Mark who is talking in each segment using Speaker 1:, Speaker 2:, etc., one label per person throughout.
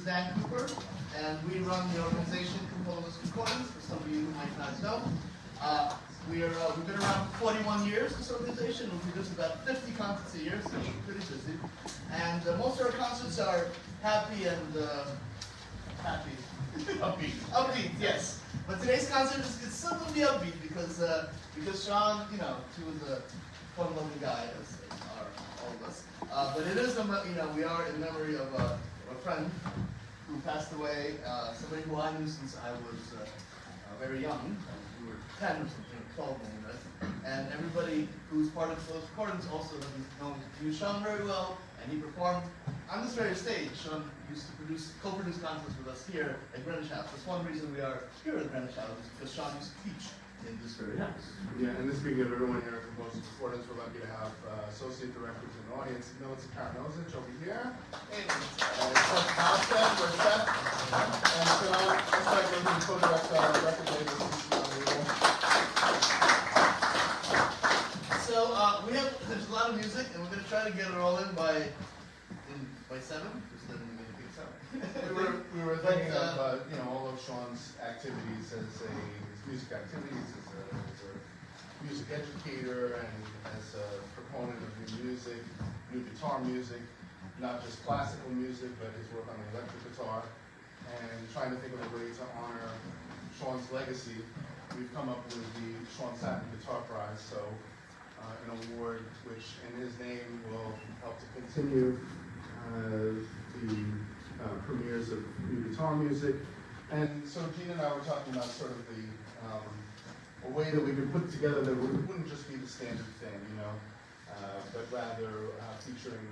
Speaker 1: Dan Cooper, and we run the organization Composers Concordance, for some of you who might not know. We've been around for 41 years, this organization. We produce about 50 concerts a year, so we're pretty busy. And most of our concerts are happy and upbeat, yes. But today's concert is still going to be upbeat because Sean, he was a fun-loving guy, as are all of us. But it is, we are in memory of a friend who passed away, somebody who I knew since I was very young. We were 10 or something, 12 when we met. And everybody who's part of those recordings also knew Sean very well, and he performed on this very stage. Sean used to co-produce concerts with us here at Greenwich House. That's one reason we are here at Greenwich House, is because Sean used to teach in this very house.
Speaker 2: Yeah, and speaking of everyone here at Composers Concordance, we're lucky to have associate directors in the audience, Imelda over here.
Speaker 1: Hey.
Speaker 2: And Seth Howstead, we're Seth. And Shanan, Estreicher, who's co-director of record label.
Speaker 1: So there's a lot of music, and we're going to try to get it all in by 7, because then we're going to get 7.
Speaker 2: We were thinking of all of Sean's activities as his music activities as a music educator and as a proponent of new music, new guitar music, not just classical music, but his work on the electric guitar, and trying to think of a way to honor Sean's legacy. We've come up with the Satin Guitar Prize, so an award which in his name will help to continue the premieres of new guitar music. And so Gene and I were talking about sort of a way that we could put together that wouldn't just be the standard thing, but rather featuring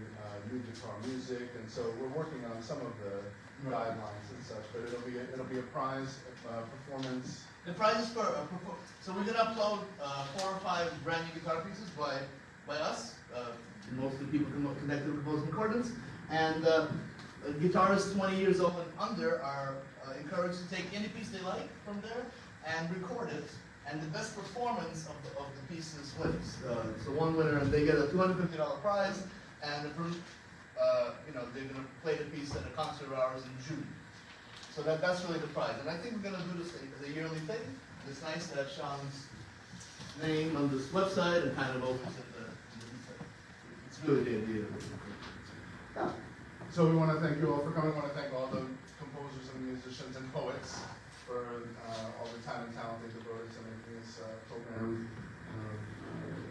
Speaker 2: new guitar music. And so we're working on some of the guidelines and such, but it'll be a prize performance.
Speaker 1: The prize is for so we're going to upload 4 or 5 brand new guitar pieces by us, most of the people connected with Composers Concordance, and guitarists 20 years old and under are encouraged to take any piece they like from there and record it, and the best performance of the pieces wins. It's the one winner, and they get a $250 prize, and they're going to play the piece at a concert of ours in June. So that's really the prize, and I think we're going to do this as a yearly thing. It's nice to have Sean's name on this website and kind of opens it. It's really the idea.
Speaker 2: Yeah. So we want to thank you all for coming. We want to thank all the composers and musicians and poets for all the time and talent they devoted to making this program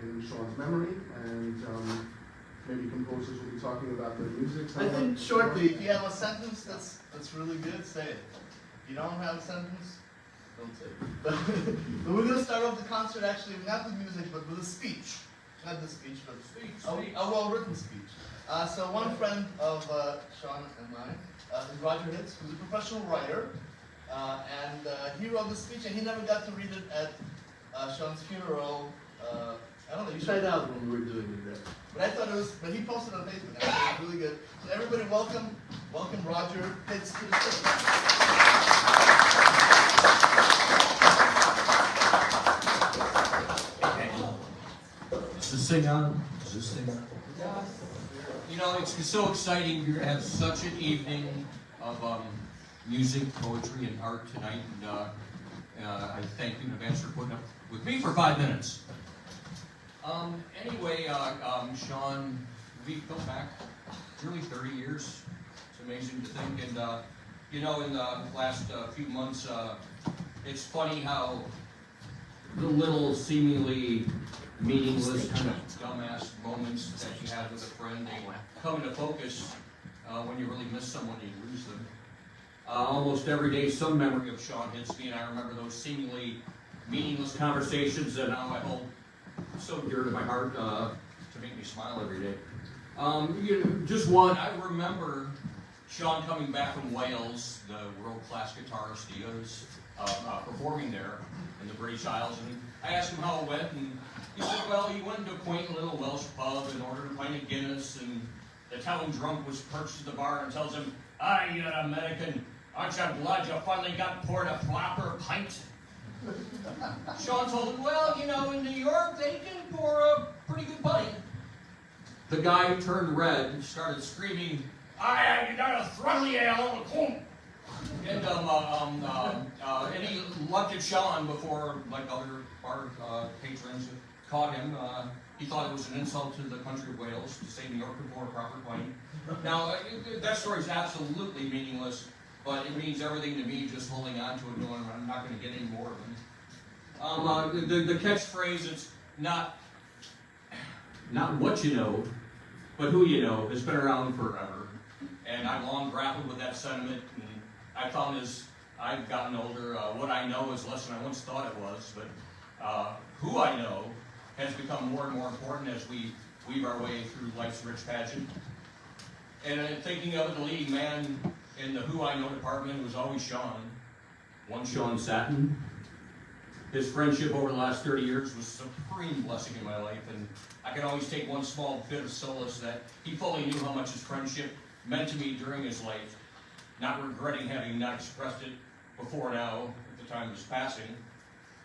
Speaker 2: in Sean's memory. And maybe composers will be talking about their music.
Speaker 1: I think shortly, if you have a sentence that's really good, say it. If you don't have a sentence, don't say it. But we're going to start off the concert actually not with music, but with a speech. Not the speech, but a well-written speech. So one friend of Sean and mine is Roger Hitz, who's a professional writer, and he wrote the speech, and he never got to read it at Sean's funeral. I don't know, you tried it out when we were doing it there. But I thought it was, but he posted on Facebook, and it was really good. So everybody welcome Roger Hitz to the stage.
Speaker 3: Is this thing on? Is this thing on? It's so exciting. You're going to have such an evening of music, poetry, and art tonight. And I thank you in advance for putting up with me for 5 minutes. Anyway, Sean, we've come back nearly 30 years. It's amazing to think. And, in the last few months, it's funny how the little seemingly meaningless kind of dumbass moments that you had with a friend, they come into focus when you really miss someone and you lose them. Almost every day, some memory of Sean hits me, and I remember those seemingly meaningless conversations that now I hold so dear to my heart to make me smile every day. Just one, I remember Sean coming back from Wales, the world-class guitarist he is, performing there in the British Isles, and I asked him how it went, and he said, well, he went to a quaint little Welsh pub and ordered a pint of Guinness, and the town drunk was perched at the bar and tells him, "Ah, you're an American. Aren't you glad you finally got poured a flapper pint?" Sean told him, well, in New York, they can pour a pretty good pint. The guy turned red and started screaming, I got a throttly ale and home. And he looked at Sean before, like other bar patrons caught him. He thought it was an insult to the country of Wales to say New York before a proper plane. Now, that story is absolutely meaningless, but it means everything to me just holding on to it, knowing I'm not going to get any more of them. The catchphrase, it's not what you know, but who you know, has been around forever. And I've long grappled with that sentiment, and I found as I've gotten older, what I know is less than I once thought it was, but who I know has become more and more important as we weave our way through life's rich pageant. And thinking of it, the leading man in the who I know department was always Sean. One Sean Satin. His friendship over the last 30 years was a supreme blessing in my life, and I can always take one small bit of solace that he fully knew how much his friendship meant to me during his life, not regretting having not expressed it before now, at the time of his passing.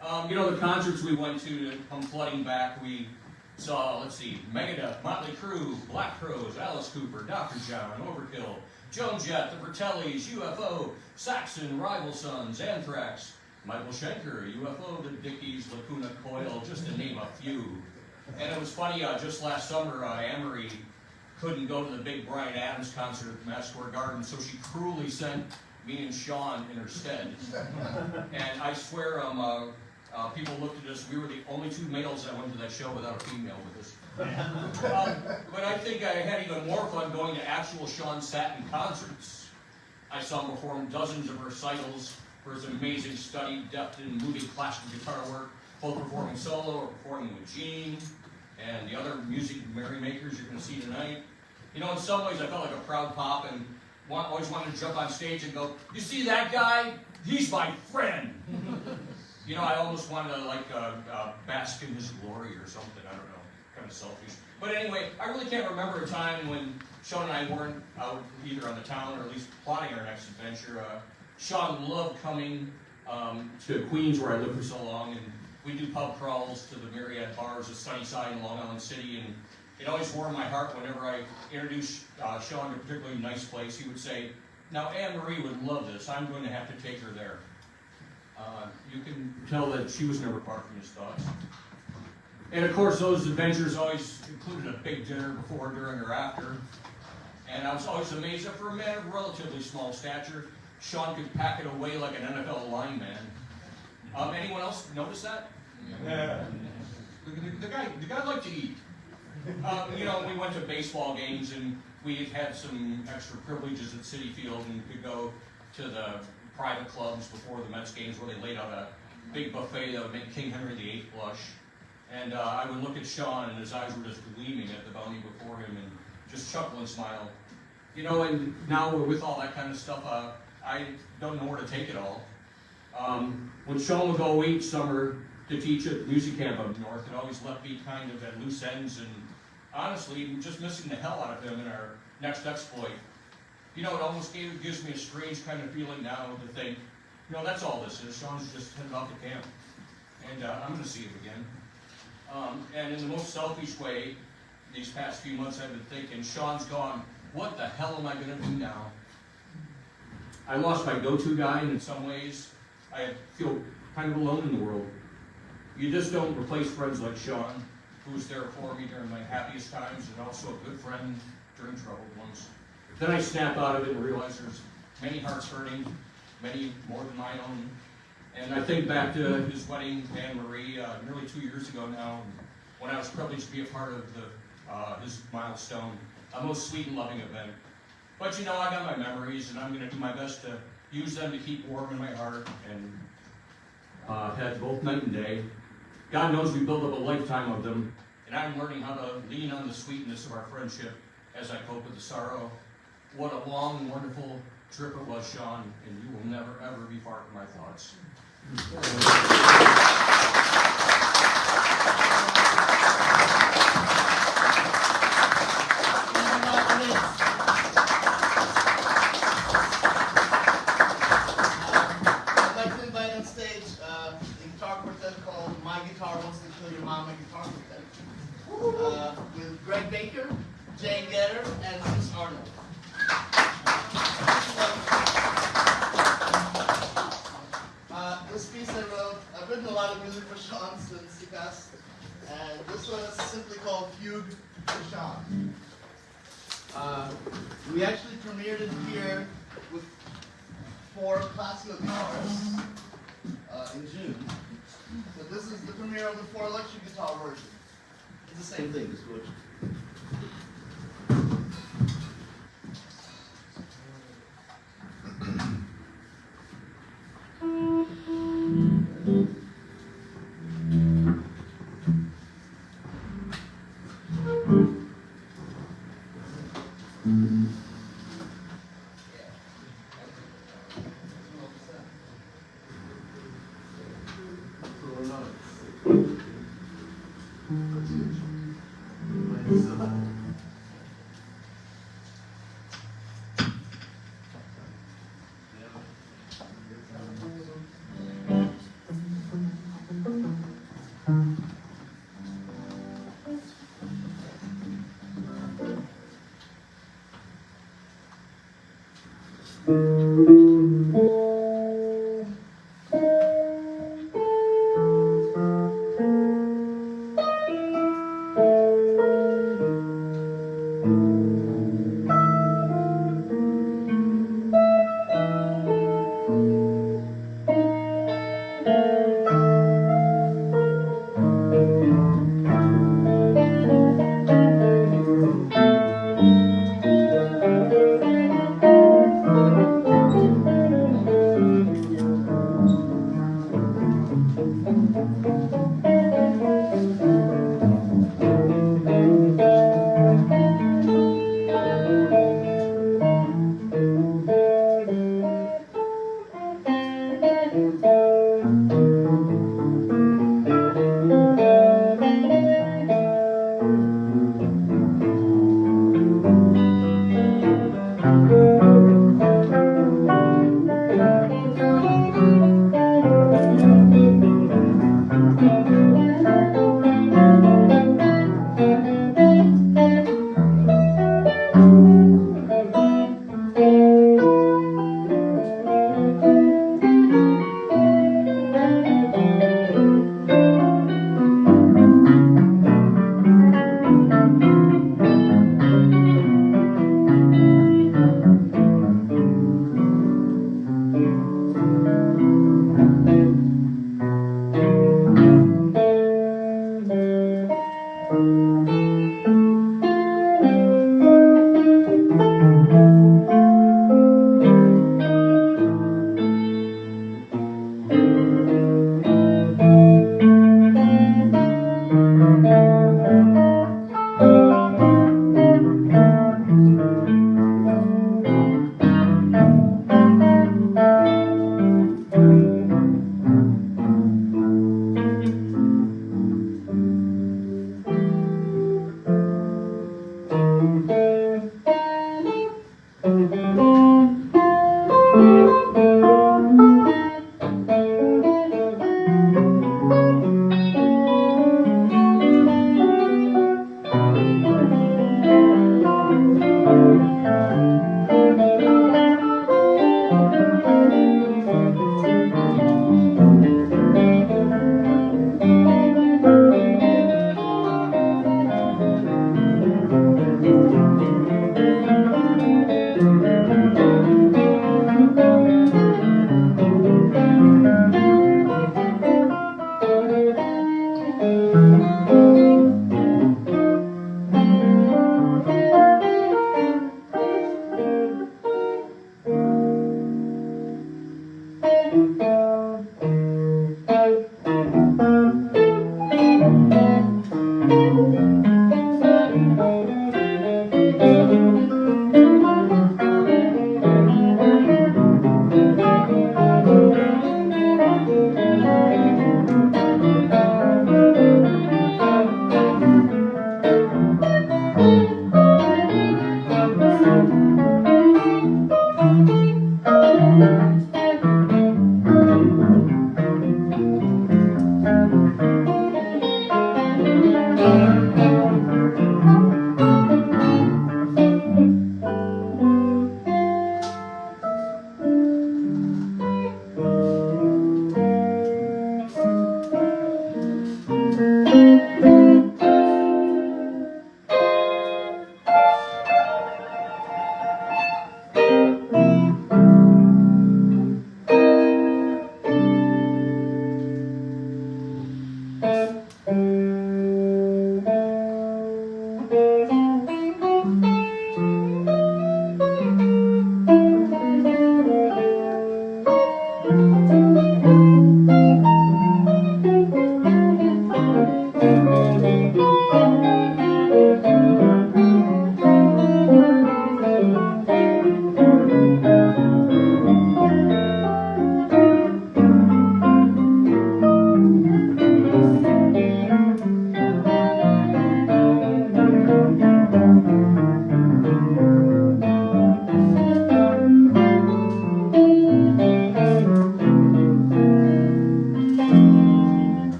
Speaker 3: The concerts we went to come flooding back, we saw, let's see, Megadeth, Motley Crue, Black Crowes, Alice Cooper, Dr. John, Overkill, Joan Jett, the Fratellis, UFO, Saxon, Rival Sons, Anthrax, Michael Schenker, UFO, the Dickies, Lacuna Coil, just to name a few. And it was funny, just last summer, Anne-Marie couldn't go to the big Bryan Adams concert at the Madison Square Garden, so she cruelly sent me and Sean in her stead. And I swear, people looked at us, we were the only two males that went to that show without a female with us. But I think I had even more fun going to actual Sean Satin concerts. I saw him perform dozens of recitals for his amazing study, depth, and moving classical guitar work, both performing solo or performing with Eugene and the other music merrymakers you're going to see tonight. In some ways I felt like a proud pop and always wanted to jump on stage and go, "You see that guy? He's my friend." I almost wanted to bask in his glory or something. I don't know, kind of selfish. But anyway, I really can't remember a time when Sean and I weren't out either on the town or at least plotting our next adventure. Sean loved coming to Queens, where I lived for so long, and we do pub crawls to the myriad bars of Sunnyside and Long Island City, and it always warmed my heart whenever I introduced Sean to a particularly nice place. He would say, "Now Anne-Marie would love this. I'm going to have to take her there." You can tell that she was never apart from his thoughts. And of course, those adventures always included a big dinner before, during, or after. And I was always amazed that for a man of relatively small stature, Sean could pack it away like an NFL lineman. Anyone else notice that? Yeah. The guy liked to eat. We went to baseball games and we had some extra privileges at Citi Field and could go to the private clubs before the Mets games where they laid out a big buffet that would make King Henry VIII blush. And I would look at Sean and his eyes were just gleaming at the bounty before him and just chuckle and smile. And now with all that kind of stuff, I don't know where to take it all. When Sean would go each summer to teach at music camp up north, it always left me kind of at loose ends and honestly just missing the hell out of him in our next exploit. It almost gives me a strange kind of feeling now to think, that's all this is. Sean's just headed off to camp. And I'm going to see him again. And in the most selfish way, these past few months I've been thinking, Sean's gone. What the hell am I going to do now? I lost my go-to guy, and in some ways, I feel kind of alone in the world. You just don't replace friends like Sean, who was there for me during my happiest times, and also a good friend during troubled ones. Then I snap out of it and realize there's many hearts hurting, many more than my own. And I think back to his wedding to Anne-Marie nearly 2 years ago now, when I was privileged to be a part of his milestone, a most sweet and loving event. But I got my memories, and I'm going to do my best to use them to keep warm in my heart and head both night and day. God knows we built up a lifetime of them, and I'm learning how to lean on the sweetness of our friendship as I cope with the sorrow. What a long and wonderful trip it was, Sean, and you will never, ever be far from my thoughts.
Speaker 1: I'd like to invite on stage the guitar quartet called My Guitar Wants to Kill Your Mama Guitar Quartet with Greg Baker, Jane Getter, and Miss Arnold. cast. And this one is simply called Fugue to Shanan. We actually premiered it here with 4 classical guitars in June. So this is the premiere of the 4 electric guitar version. It's the same thing, just switch.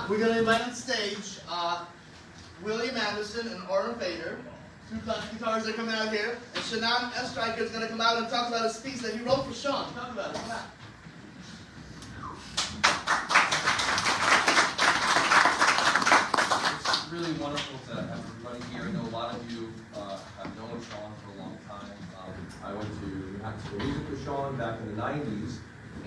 Speaker 1: We're going to invite on stage William Anderson and Oren, two guitarists that are coming out here, and Shanan Estreicher is going to come out and talk about his piece that he wrote for Sean. Talk about it. Come out.
Speaker 3: It's really wonderful to have everybody here. I know a lot of you have known Sean for a long time. I went to New Hampshire music with Sean back in the 90s,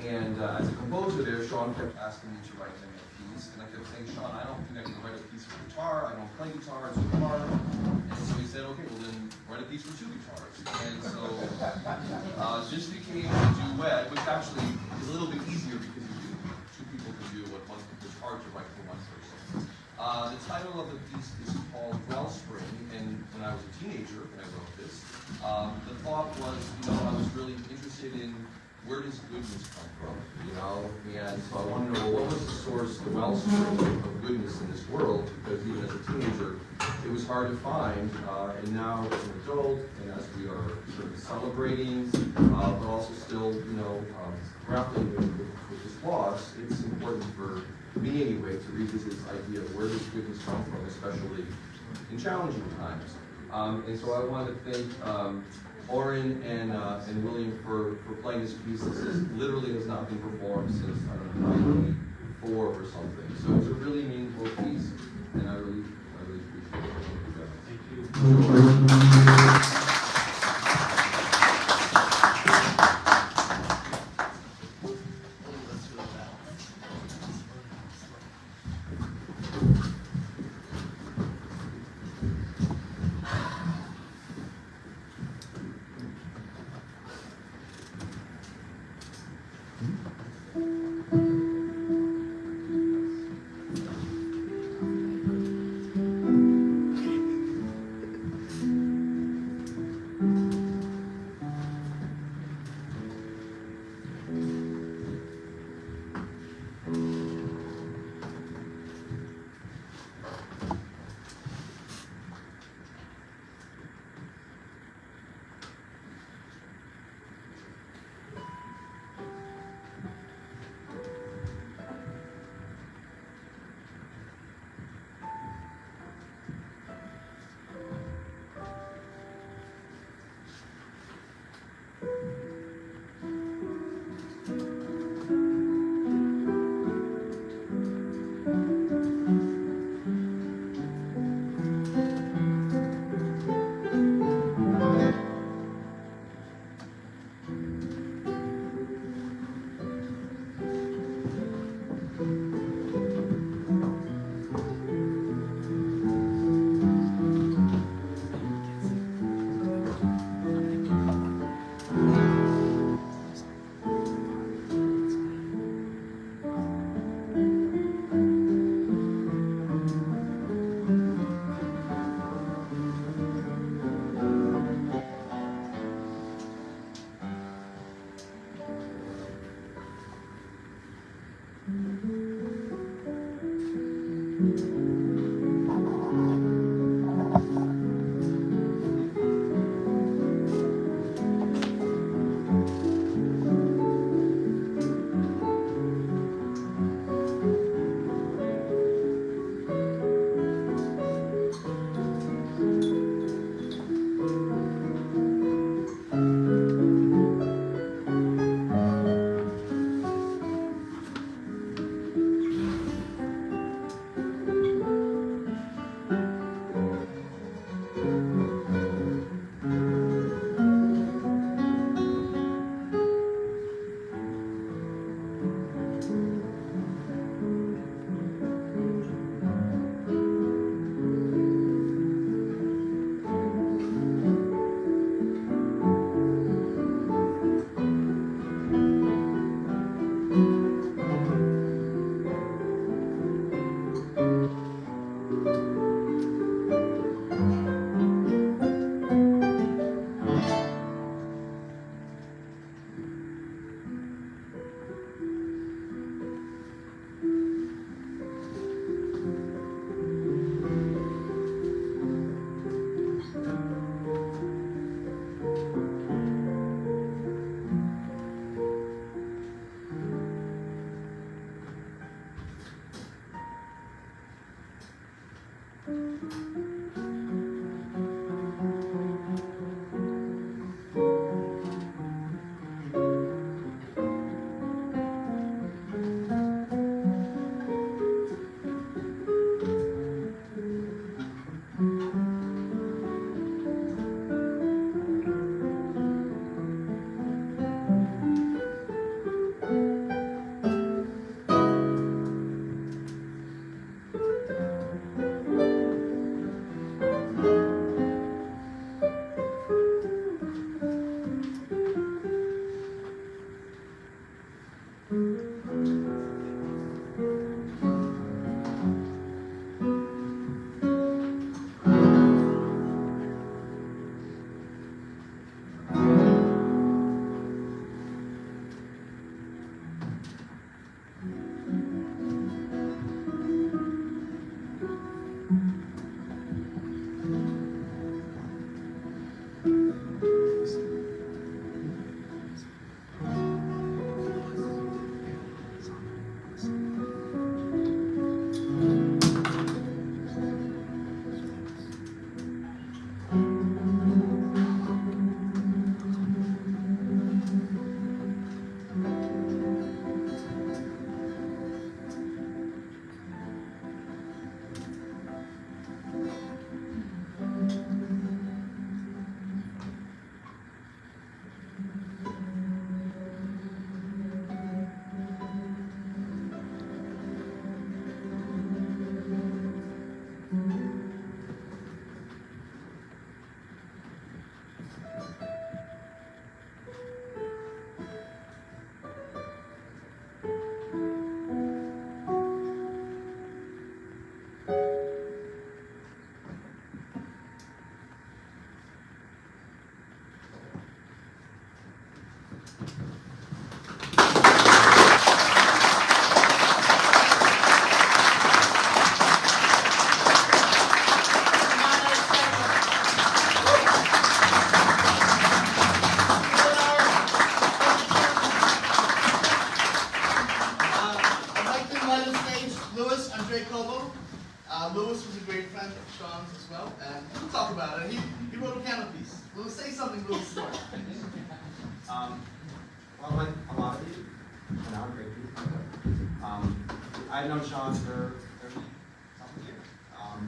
Speaker 3: and as a composer there, Sean kept asking me to write him a piece, and I kept saying, Sean, I don't think I can write a piece for guitar. I don't play guitar, it's too hard. And so he said, okay, well then write a piece for two guitars. And so this became a duet, which actually is a little bit easier because two people can do what one is hard to write for one person. The title of the piece is called Wellspring, and when I was a teenager when I wrote this, the thought was, I was really interested in where does goodness come from, and so I wanted to know, what was the source, the wellspring of goodness in this world, because even as a teenager, it was hard to find, and now as an adult, and as we are sort of celebrating, but also still, grappling with this loss, it's important for me anyway to revisit this idea of where does goodness come from, especially in challenging times. And so I wanted to thank Oren and William for playing this piece. This literally has not been performed since, I don't know, 1994 or something. So it's a really meaningful piece, and I really appreciate it. Thank you.
Speaker 1: Andrei Cobo. Lewis was a great friend of Sean's as well, and we'll talk about it. He wrote a piano piece. Lewis, say something, Lewis.
Speaker 4: Well, like a lot of you, and I'm great people. I've known Sean for 30-something years,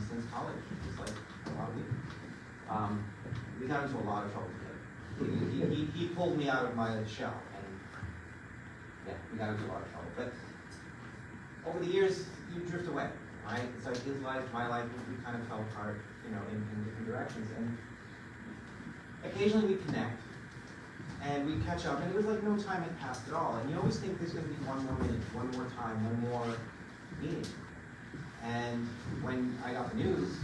Speaker 4: since college, just like a lot of you. We got into a lot of trouble together. He pulled me out of my shell, and yeah, we got into a lot of trouble. But over the years, you drift away, right? It's like his life, my life, we kind of fell apart, you know, in different directions. And occasionally we connect, and we catch up, and it was like no time had passed at all. And you always think there's going to be one more minute, one more time, one more meeting. And when I got the news,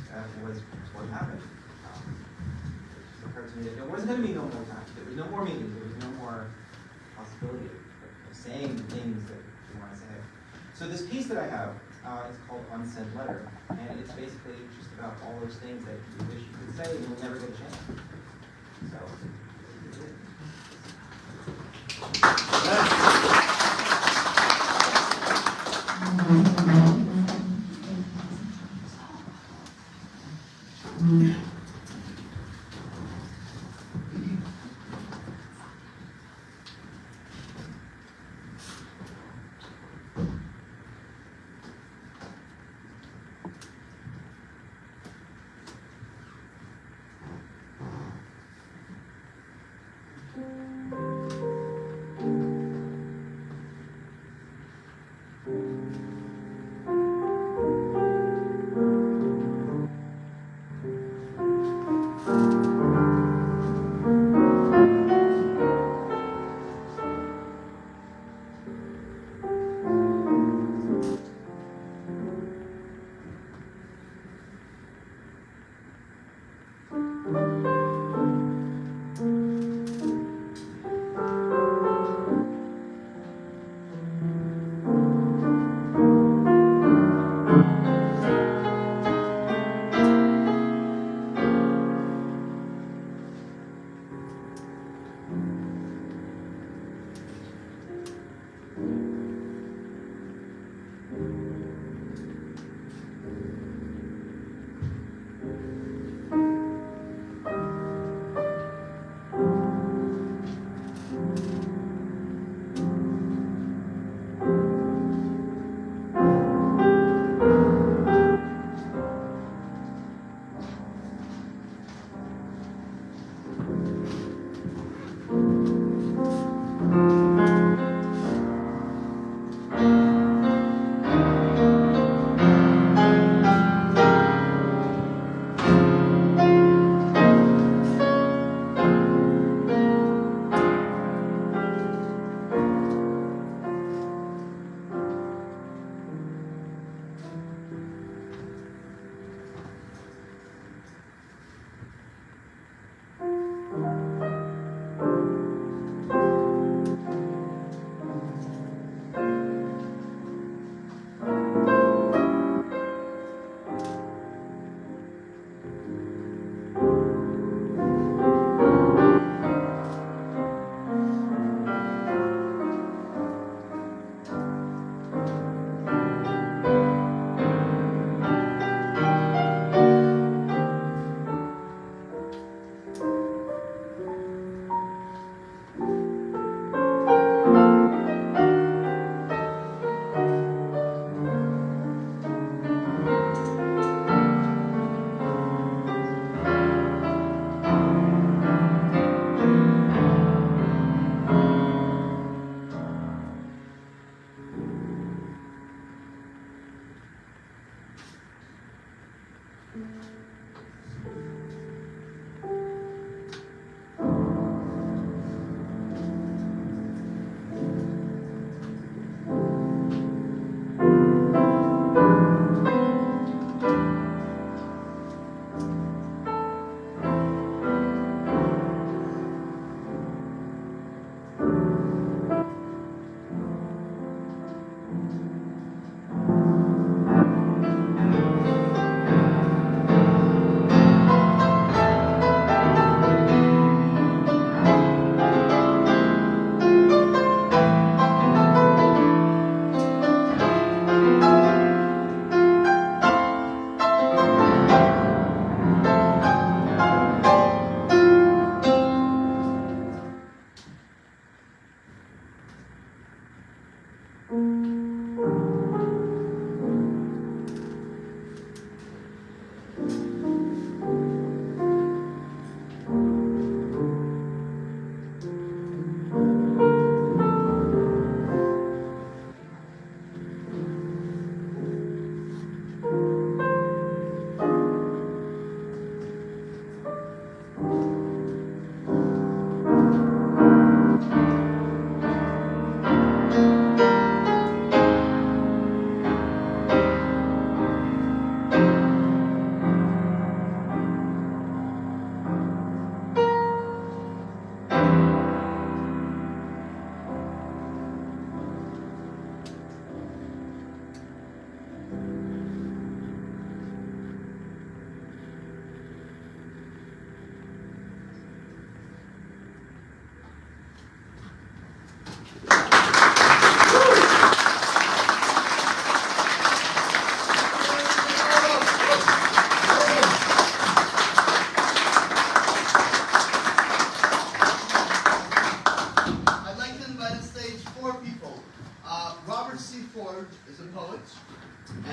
Speaker 4: was what happened. It just occurred to me that there wasn't going to be no more time. There was no more meetings. There was no more possibility of saying the things that you want to say. So this piece that I have is called Unsent Letter, and it's basically just about all those things that you wish you could say and you'll never get a chance. So, this is it.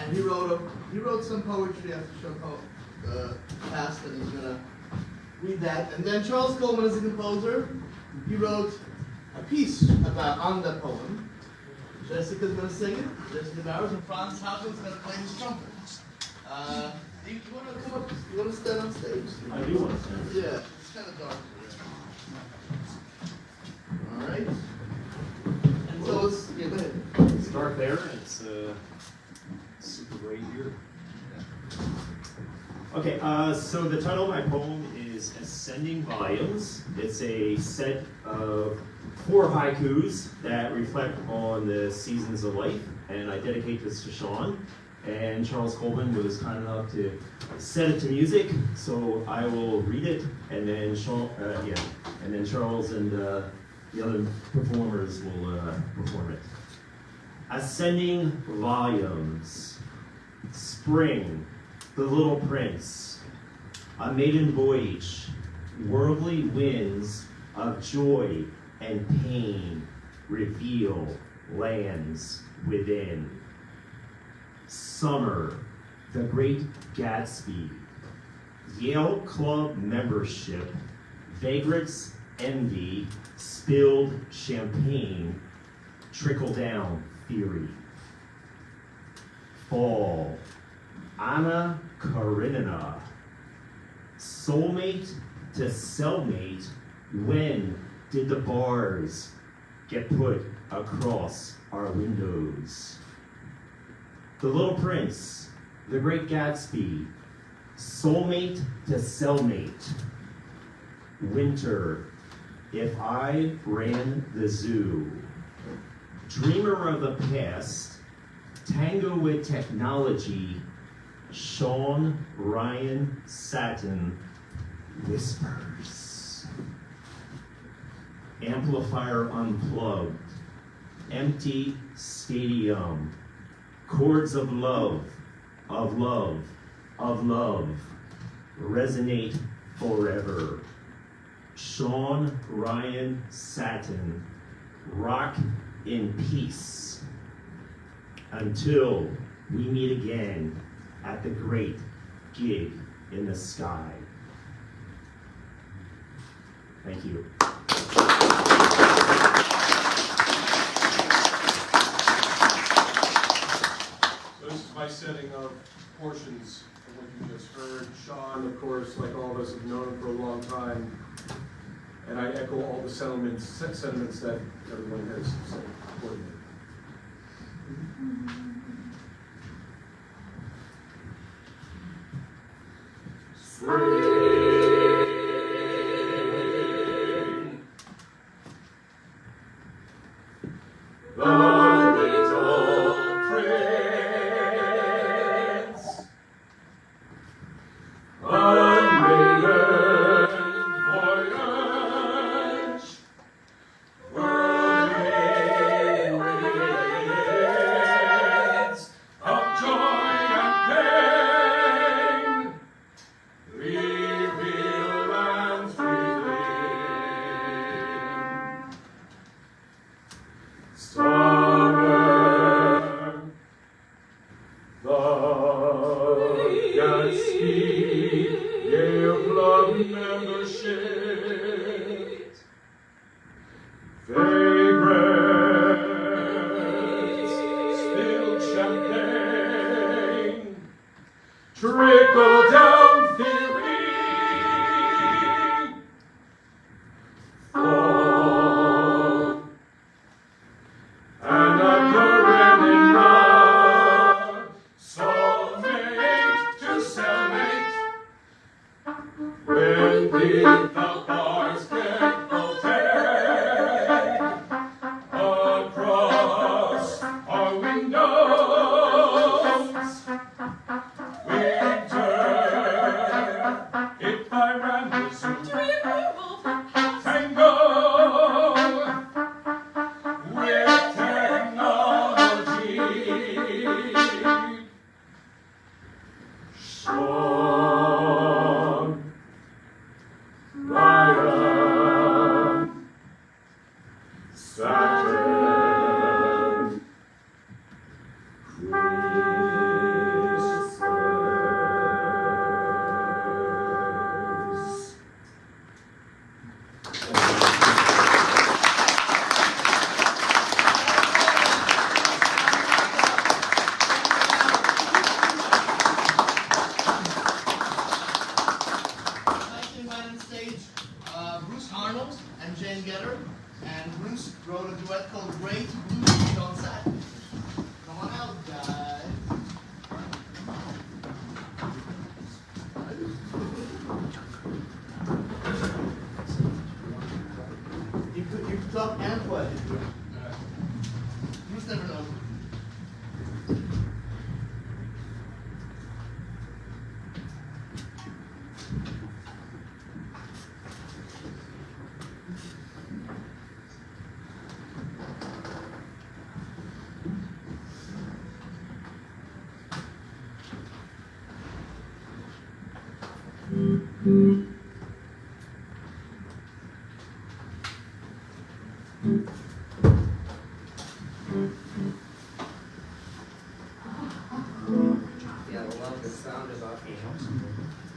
Speaker 1: And he wrote some poetry after show passed, and he's gonna read that. And then Charles Coleman is a composer. He wrote a piece on the poem. Jessica's gonna sing it. Jessica Barrows, and Franz Hackl gonna play his trumpet. You wanna come up? You wanna stand on stage?
Speaker 5: I do want to stand.
Speaker 1: Yeah, it's kind of dark here. All right. And so it's go ahead.
Speaker 5: It's dark there, and it's super bright here. Okay, so the title of my poem is Ascending Volumes. It's a set of 4 haikus that reflect on the seasons of life, and I dedicate this to Sean. And Charles Coleman was kind enough to set it to music, so I will read it, and then and then Charles and the other performers will perform it. Ascending Volumes. Spring, the little prince, a maiden voyage, worldly winds of joy and pain reveal lands within. Summer, the Great Gatsby, Yale Club membership, vagrants' envy, spilled champagne, trickle-down theory. Fall, Anna Karenina, soulmate to cellmate, when did the bars get put across our windows? The Little Prince, The Great Gatsby, soulmate to cellmate. Winter, if I ran the zoo. Dreamer of the past, tango with technology, Sean Ryan Satin, whispers. Amplifier unplugged, empty stadium, chords of love, of love, of love, resonate forever. Sean Ryan Satin, rock in peace. Until we meet again at the great gig in the sky. Thank you.
Speaker 6: So this is my setting of portions from what you just heard. Sean, of course, like all of us, have known him for a long time. And I echo all the sentiments that everyone has said.
Speaker 1: Arnold and Jane Getter, and Bruce wrote a duet called Great Blue Street on Satin. Come on out, guys. You could talk and play. Bruce never knows.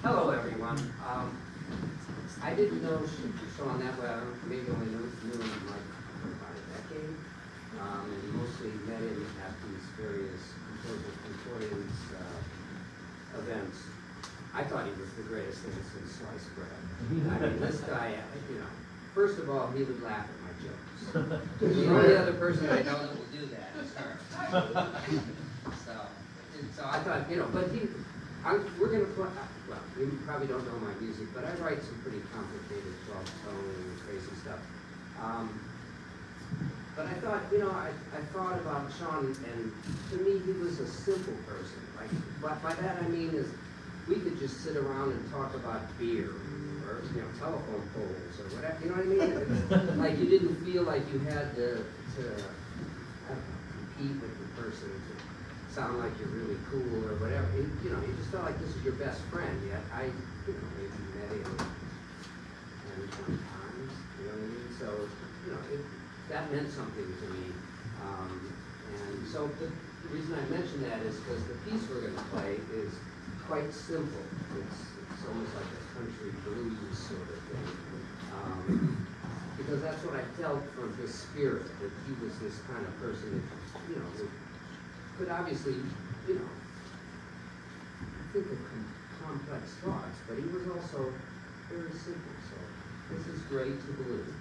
Speaker 7: Hello, everyone. I didn't know Sean that well. Maybe only knew him like for about a decade. And mostly met him at these various Concordance events. I thought he was the greatest thing since sliced bread. I mean, this guy, first of all, he would laugh at my jokes. The only other person I know that will do that is her. So I thought, but we're going to play. Well, you probably don't know my music, but I write some pretty complicated 12-tone and crazy stuff. But I thought, I thought about Sean, and to me, he was a simple person. Like, by that I mean is, we could just sit around and talk about beer, or telephone poles, or whatever. You know what I mean? It's like you didn't feel like you had to I don't know, compete with the person to sound like you're really cool or whatever. You just felt like this is your best friend. Yet I, maybe met him 10, 20 times. You know what I mean? So, that meant something to me. And so the reason I mention that is because the piece we're going to play is quite simple. It's almost like a country blues sort of thing. Because that's what I felt from his spirit, that he was this kind of person that, that could obviously, think of complex thoughts, but he was also very simple. So this is great to believe.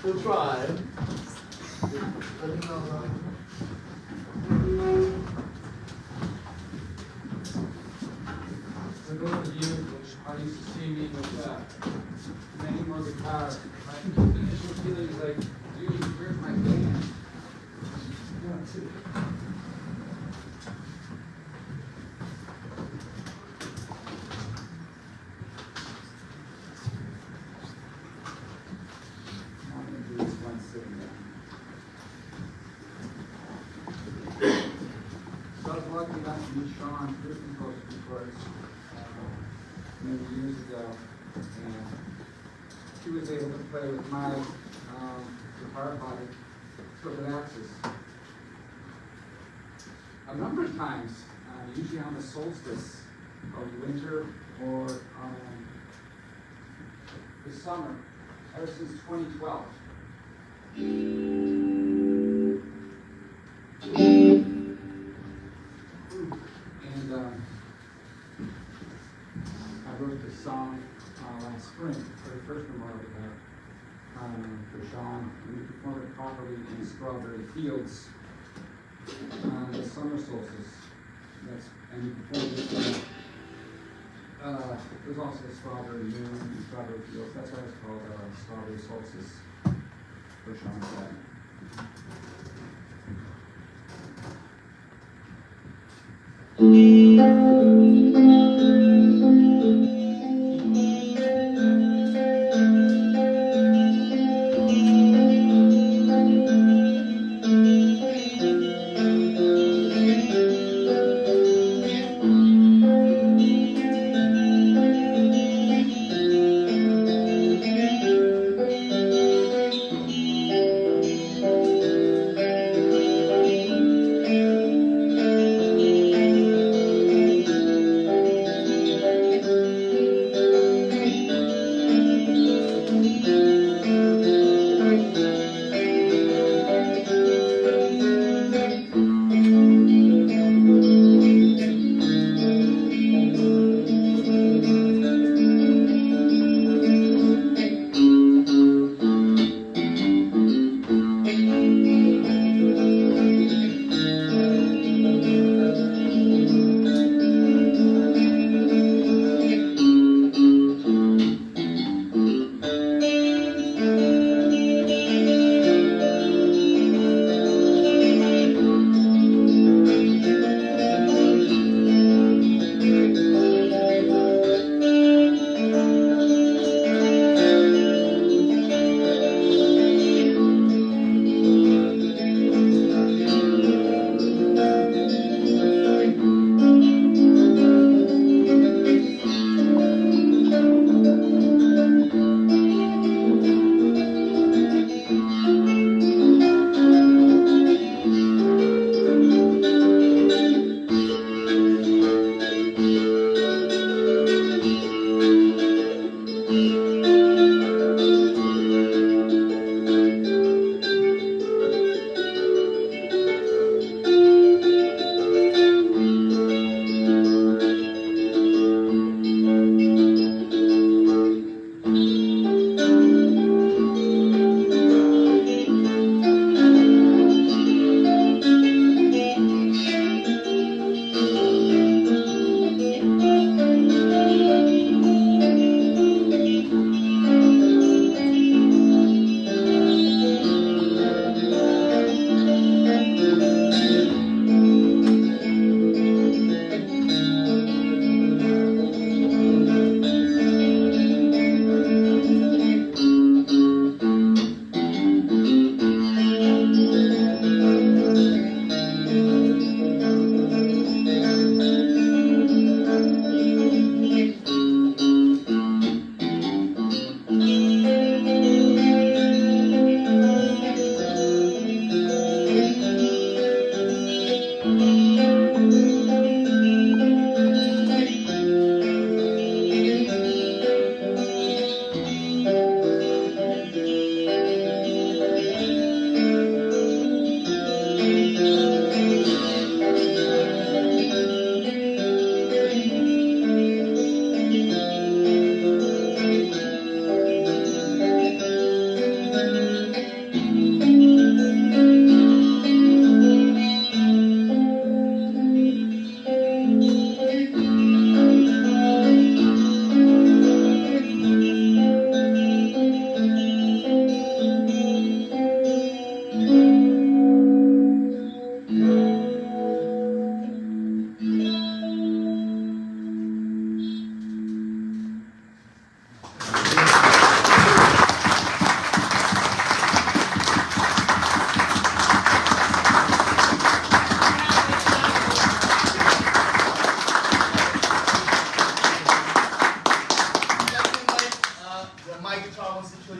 Speaker 1: We'll try. Let me know.
Speaker 8: For those of you who used to see me with many more guitars, my initial feeling is like, dude, where's my band? I'm going to do this one sitting down. So I was lucky enough to meet Sean many years ago, and he was able to play with my guitar body for the axis a number of times, usually on the solstice of winter or the summer, ever since 2012. And I wrote this song last spring for the first Memorial Day for Sean. We performed it properly in Strawberry Fields on the summer solstice. And we performed it. There's also the Strawberry Moon and Strawberry Fields. That's why it's called Strawberry Solstice for Sean Satin.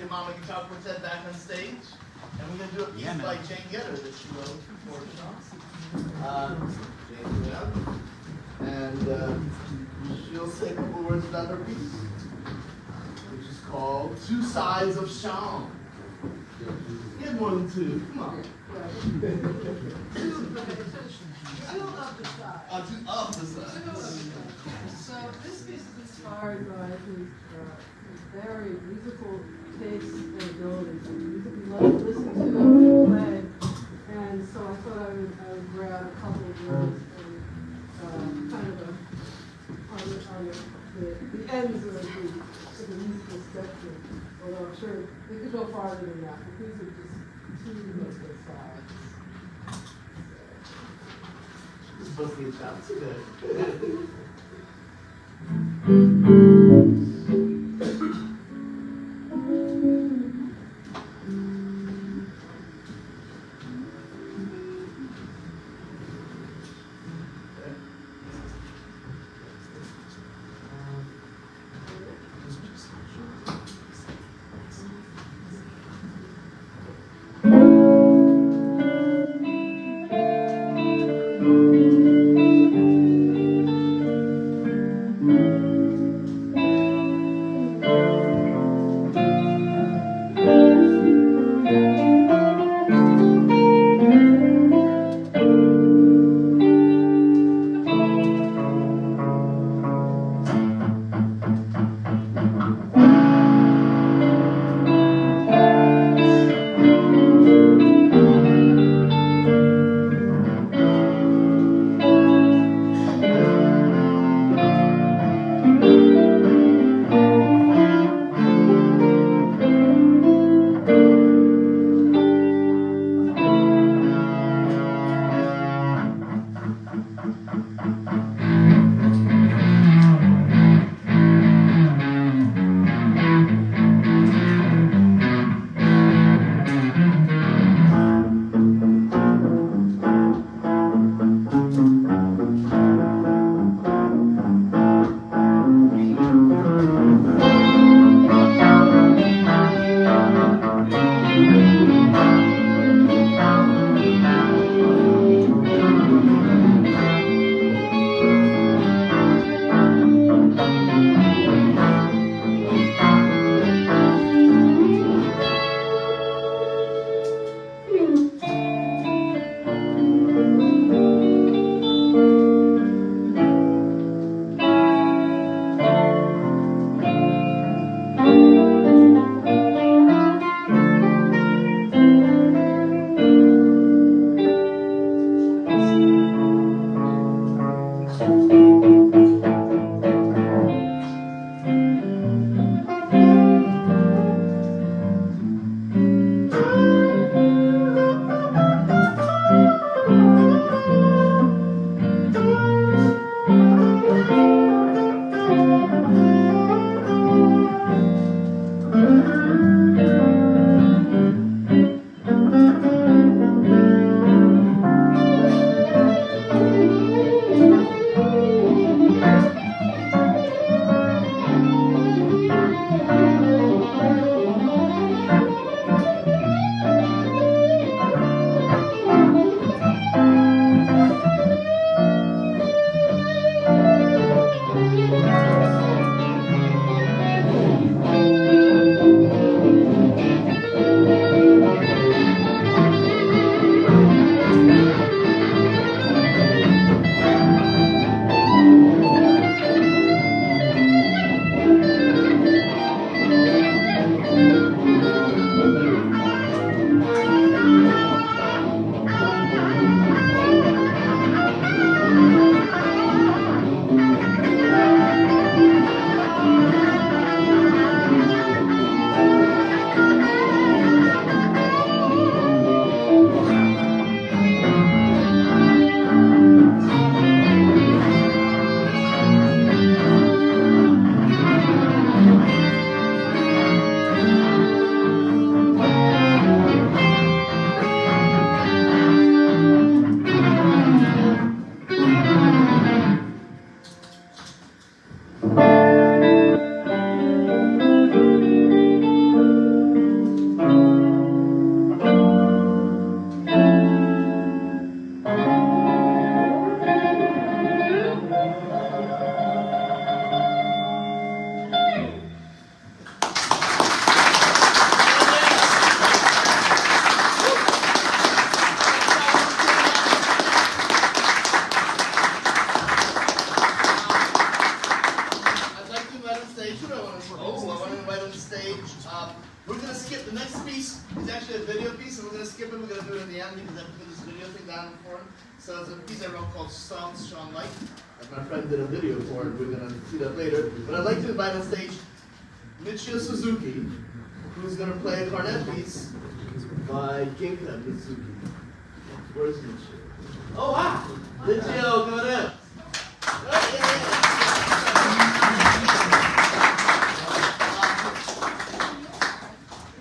Speaker 1: Big Mama Guitar Quartet back on stage. And we're going to do a piece by Jane Getter that she wrote for Sean. Jane went out. And she'll say a couple words about her piece, which is called Two Sides of Sean. Get more than two. Come on.
Speaker 9: Two of the sides.
Speaker 1: Two of the sides.
Speaker 9: So this piece is inspired by his very musical tastes and abilities. He loved to listen to him play, and so I thought I would grab a couple of words and kind of on the ends of the musical spectrum. Although I'm sure they could go farther than that. But these are just two of the sides.
Speaker 1: This must be a chance. Good. Richard, I want to invite on stage. We're going to skip the next piece. It's actually a video piece, and we're going to skip it. We're going to do it in the end because I put this video thing down before. So it's a piece I wrote called Songs Sean Like. And my friend did a video for it. We're going to see that later. But I'd like to invite on stage Michiyo Suzuki, who's going to play a cornet piece by Ginka Mizuki. Where's Michiyo? Oh, wow! Michiyo, come on in. Oh, yeah.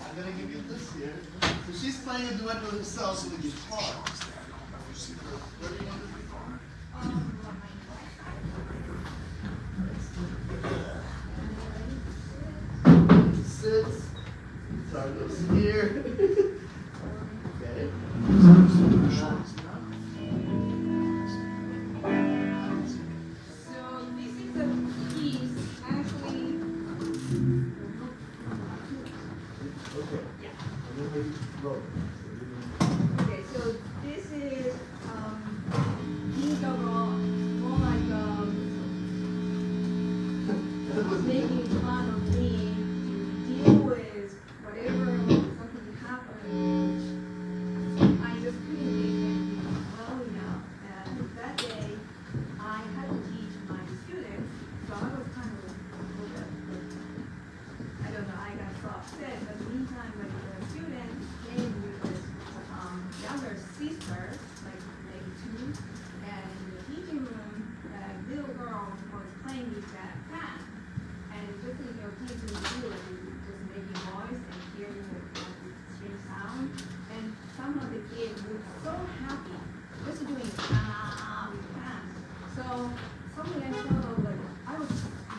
Speaker 1: I'm going to give you this here. So she's playing a duet with herself with the guitar. Where do you want this guitar? Sits. Guitar goes here. Okay.
Speaker 10: So this is a piece, actually.
Speaker 1: Okay.
Speaker 10: Yeah. Okay, so this is Ginka more like making fun of me to deal with whatever something happened. I just couldn't make it well enough, and that day I had to teach my students, so I was kind of I don't know, I got so upset, but meantime, like the student came with this younger sister, like maybe 2, and in the teaching room, that little girl was playing with that fan, and just in your kids in the field, just making noise and hearing the strange sound, and some of the kids were so happy, just doing with the fan. So suddenly I thought of like, I was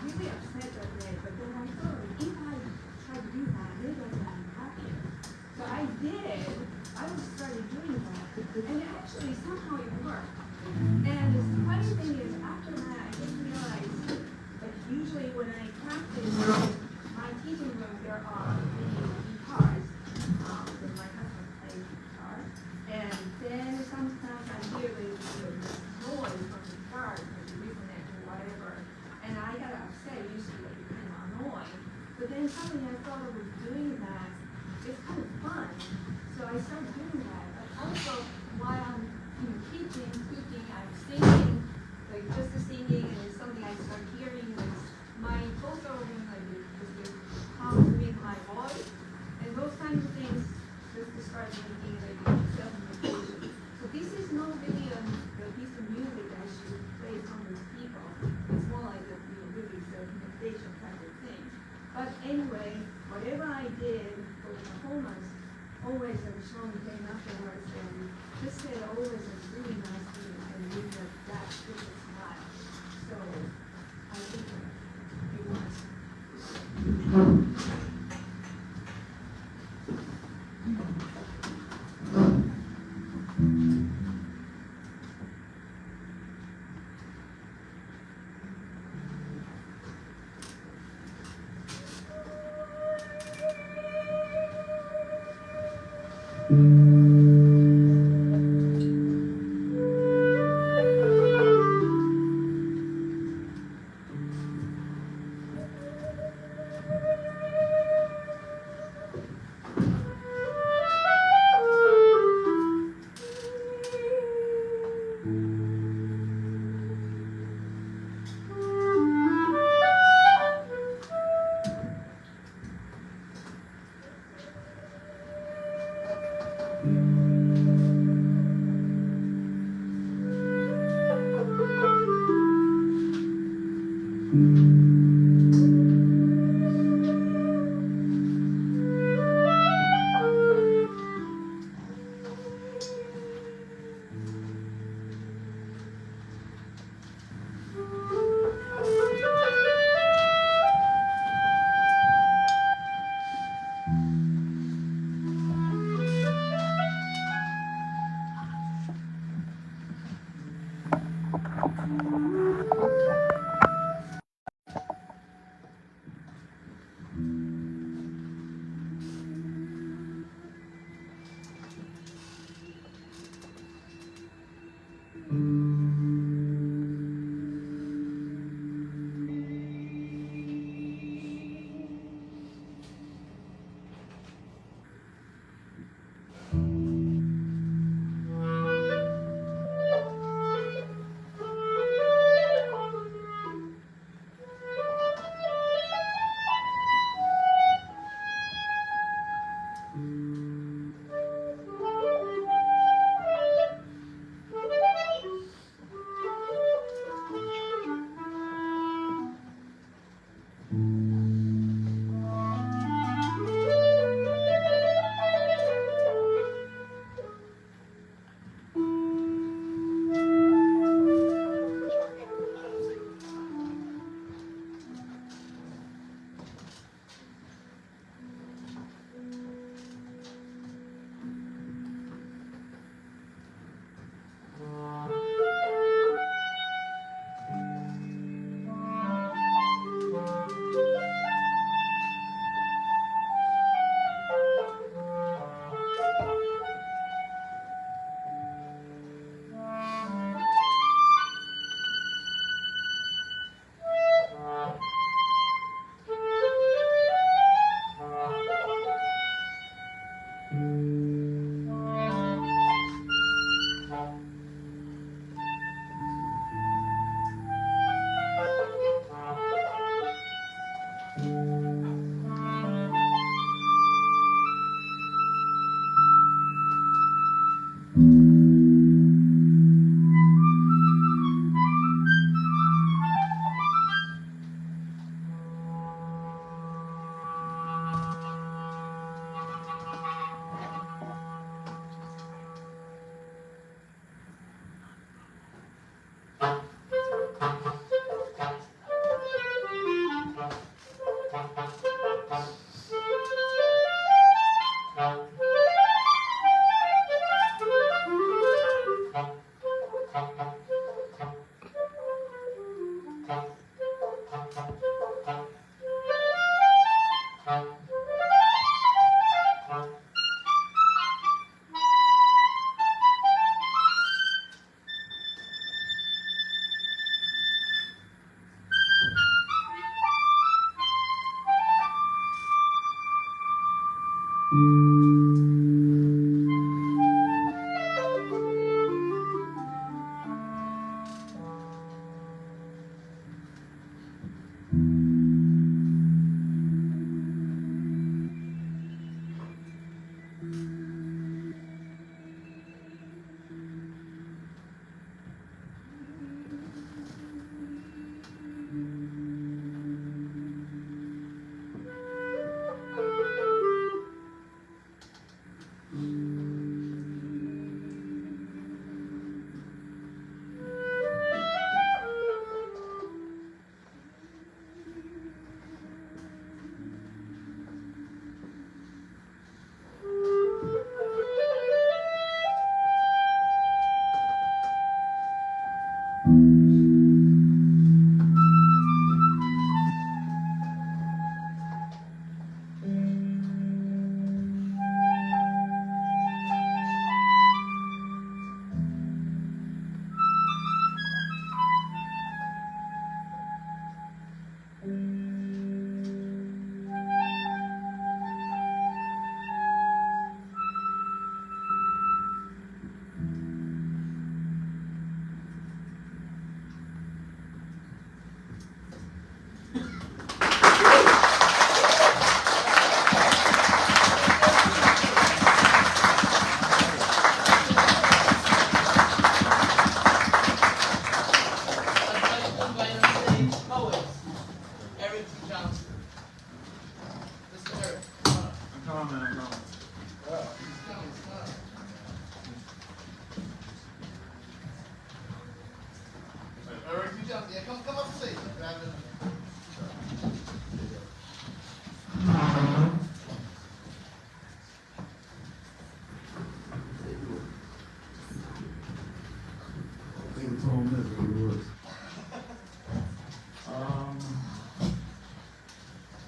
Speaker 10: really upset that day, but then I thought, if I try to do that, maybe I'm happier. So I did. I just started doing that, and actually somehow it worked. And the funny thing is, after that, I just realized that usually when I practice my teaching room, there are many guitars. Because my husband plays guitar, and then sometimes I hear the noise from the guitar, like listening to whatever, and I got upset. Usually, like kind of annoying. But then suddenly I thought of doing that. It's kind of fun. So I started doing that. But also, while I'm teaching, speaking, I'm singing, like just the singing, and it's something I start hearing, like my vocal organ, like just comes with my voice, and those kinds of things just to start making like self-meditation. So this is not really a piece of music I should play for those people. It's more like a really self-meditation kind of thing. But anyway, whatever I did for the performance, always Sean came afterwards and just said always a really nice thing and with that with a smile. So I think it was.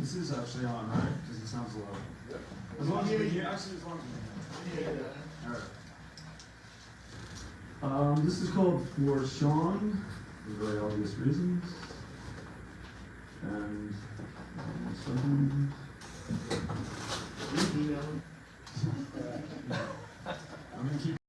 Speaker 11: This is actually on, right? Because it sounds low.
Speaker 2: Yep.
Speaker 11: As long as we hear, actually, as long as we hear. All right. This is called For Sean, for very obvious reasons. And one second. I'm gonna keep